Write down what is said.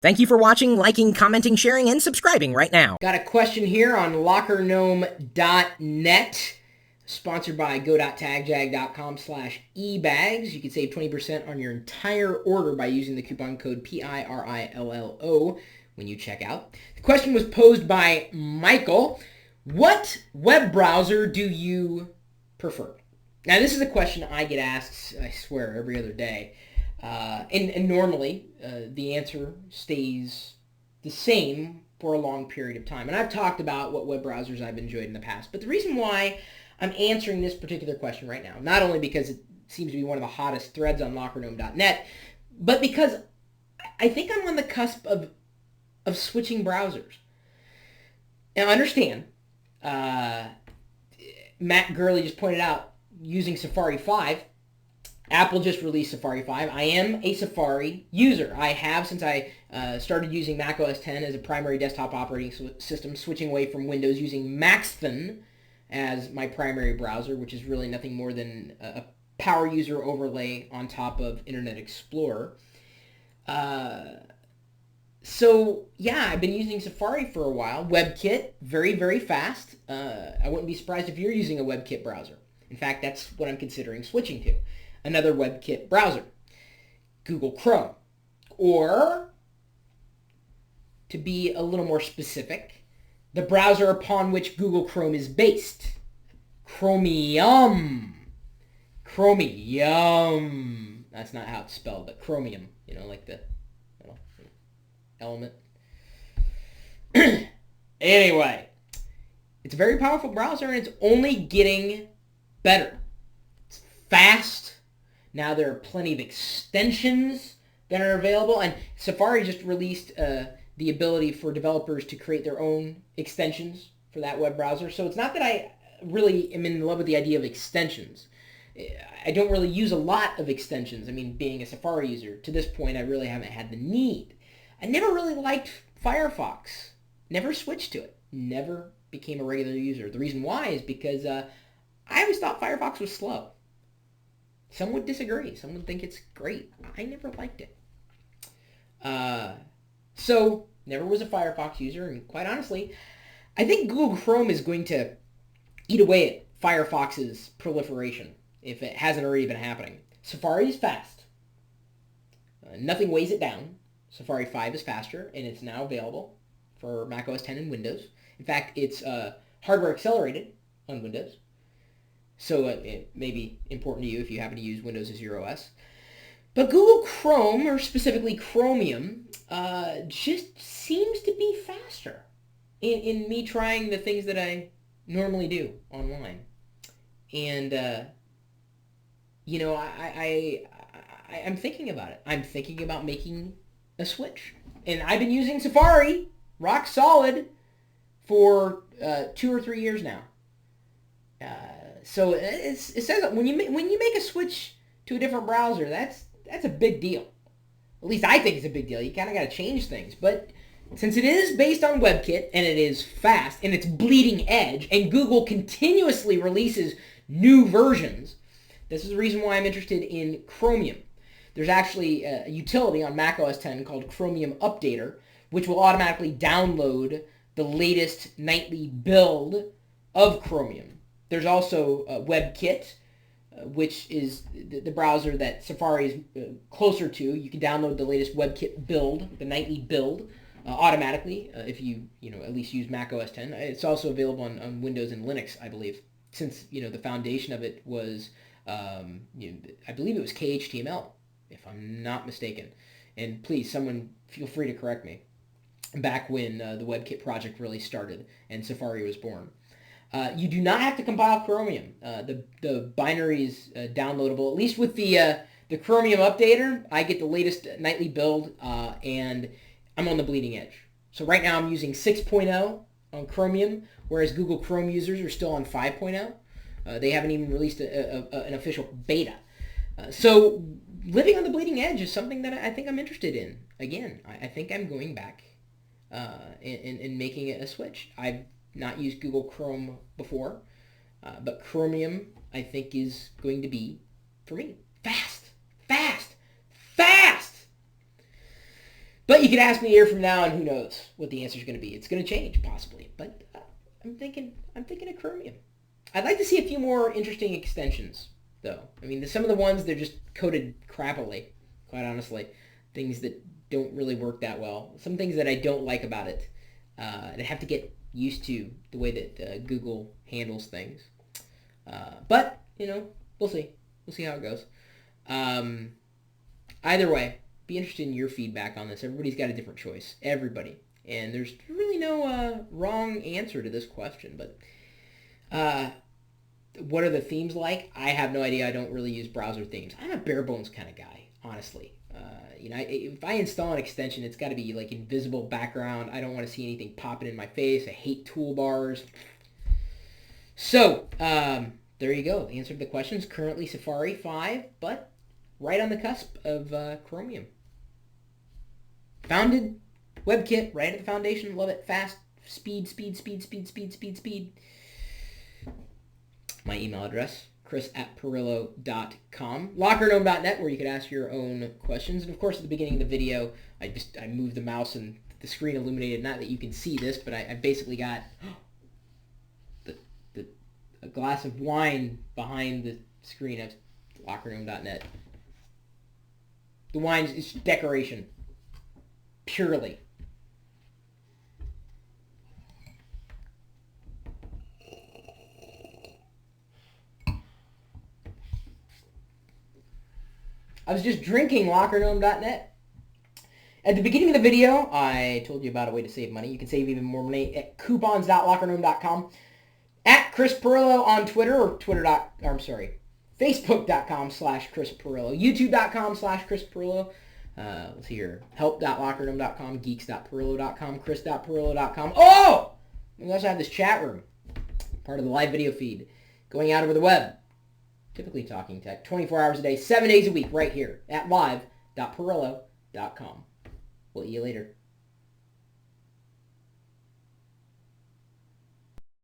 Thank you for watching, liking, commenting, sharing, and subscribing right now. Got a question here on lockergnome.net, sponsored by go.tagjag.com/ebags. You can save 20% on your entire order by using the coupon code PIRILLO when you check out. The question was posed by Michael. What web browser do you prefer? Now, this is a question I get asked, I swear, every other day. And normally, the answer stays the same for a long period of time. And I've talked about what web browsers I've enjoyed in the past. But the reason why I'm answering this particular question right now, not only because it seems to be one of the hottest threads on lockergnome.net, but because I think I'm on the cusp of switching browsers. Now, understand, Matt Gurley just pointed out, using Safari 5, Apple just released Safari 5. I am a Safari user. I have since I started using macOS 10 as a primary desktop operating system, switching away from Windows, using Maxthon as my primary browser, which is really nothing more than a power user overlay on top of Internet Explorer. So, yeah, I've been using Safari for a while. WebKit, very, very fast. I wouldn't be surprised if you're using a WebKit browser. In fact, that's what I'm considering switching to. Another WebKit browser, Google Chrome, or, to be a little more specific, the browser upon which Google Chrome is based, Chromium. Chromium. That's not how it's spelled, but Chromium, like the element. Anyway, it's a very powerful browser, and it's only getting better. It's fast. Now there are plenty of extensions that are available, and Safari just released the ability for developers to create their own extensions for that web browser. So it's not that I really am in love with the idea of extensions. I don't really use a lot of extensions. I mean, being a Safari user, to this point, I really haven't had the need. I never really liked Firefox. Never switched to it. Never became a regular user. The reason why is because I always thought Firefox was slow. Some would disagree. Some would think it's great. I never liked it. So, never was a Firefox user, and quite honestly, I think Google Chrome is going to eat away at Firefox's proliferation, if it hasn't already been happening. Safari is fast. Nothing weighs it down. Safari 5 is faster, and it's now available for macOS 10 and Windows. In fact, it's hardware accelerated on Windows. So it may be important to you if you happen to use Windows as your OS. But Google Chrome, or specifically Chromium, just seems to be faster in me trying the things that I normally do online. And, I'm thinking about it. I'm thinking about making a switch. And I've been using Safari, rock solid, for 2 or 3 years now. So it says that when you make a switch to a different browser, that's a big deal. At least I think it's a big deal. You kind of got to change things. But since it is based on WebKit, and it is fast, and it's bleeding edge, and Google continuously releases new versions, this is the reason why I'm interested in Chromium. There's actually a utility on macOS 10 called Chromium Updater, which will automatically download the latest nightly build of Chromium. There's also WebKit, which is the browser that Safari is closer to. You can download the latest WebKit build, the nightly build, automatically if you at least use macOS 10. It's also available on Windows and Linux, I believe, since the foundation of it was I believe it was KHTML, if I'm not mistaken. And please, someone feel free to correct me. Back when the WebKit project really started and Safari was born. You do not have to compile Chromium. The binary is downloadable. At least with the Chromium Updater, I get the latest nightly build, and I'm on the bleeding edge. So right now I'm using 6.0 on Chromium, whereas Google Chrome users are still on 5.0. They haven't even released an official beta. So living on the bleeding edge is something that I think I'm interested in. Again, I think I'm going back and making it a switch. I've not used Google Chrome before, but Chromium, I think, is going to be, for me, fast. But you you could ask me a year from now, and who knows what the answer is going to be. It's going to change, possibly. But I'm thinking of Chromium. I'd like to see a few more interesting extensions, though. I mean, some of the ones, they're just coded crappily, quite honestly. Things that don't really work that well. Some things that I don't like about it. And I have to get used to the way that Google handles things. But, we'll see. We'll see how it goes. Either way, be interested in your feedback on this. Everybody's got a different choice. Everybody. And there's really no wrong answer to this question. But what are the themes like? I have no idea. I don't really use browser themes. I'm a bare bones kind of guy, honestly. If I install an extension, it's got to be like invisible background. I don't want to see anything popping in my face. I hate toolbars. So, there you go. Answered the questions. Currently Safari 5, but right on the cusp of Chromium. Founded WebKit, right at the foundation. Love it. Fast. Speed. My email address, chris@pirillo.com. lockergnome.net, where you could ask your own questions. And of course, at the beginning of the video, I moved the mouse and the screen illuminated. Not that you can see this, but I basically got a glass of wine behind the screen of lockergnome.net. The wine is decoration, purely. I was just drinking lockergnome.net. At the beginning of the video, I told you about a way to save money. You can save even more money at coupons.lockergnome.com. At Chris Pirillo on Twitter, or Facebook.com/Chris Pirillo. YouTube.com/Chris Pirillo. Let's see here. Help.lockergnome.com. Geeks.pirillo.com. Chris.pirillo.com. Oh! We also have this chat room. Part of the live video feed. Going out over the web. Typically talking tech. 24 hours a day, 7 days a week, right here at live.pirillo.com. We'll see you later.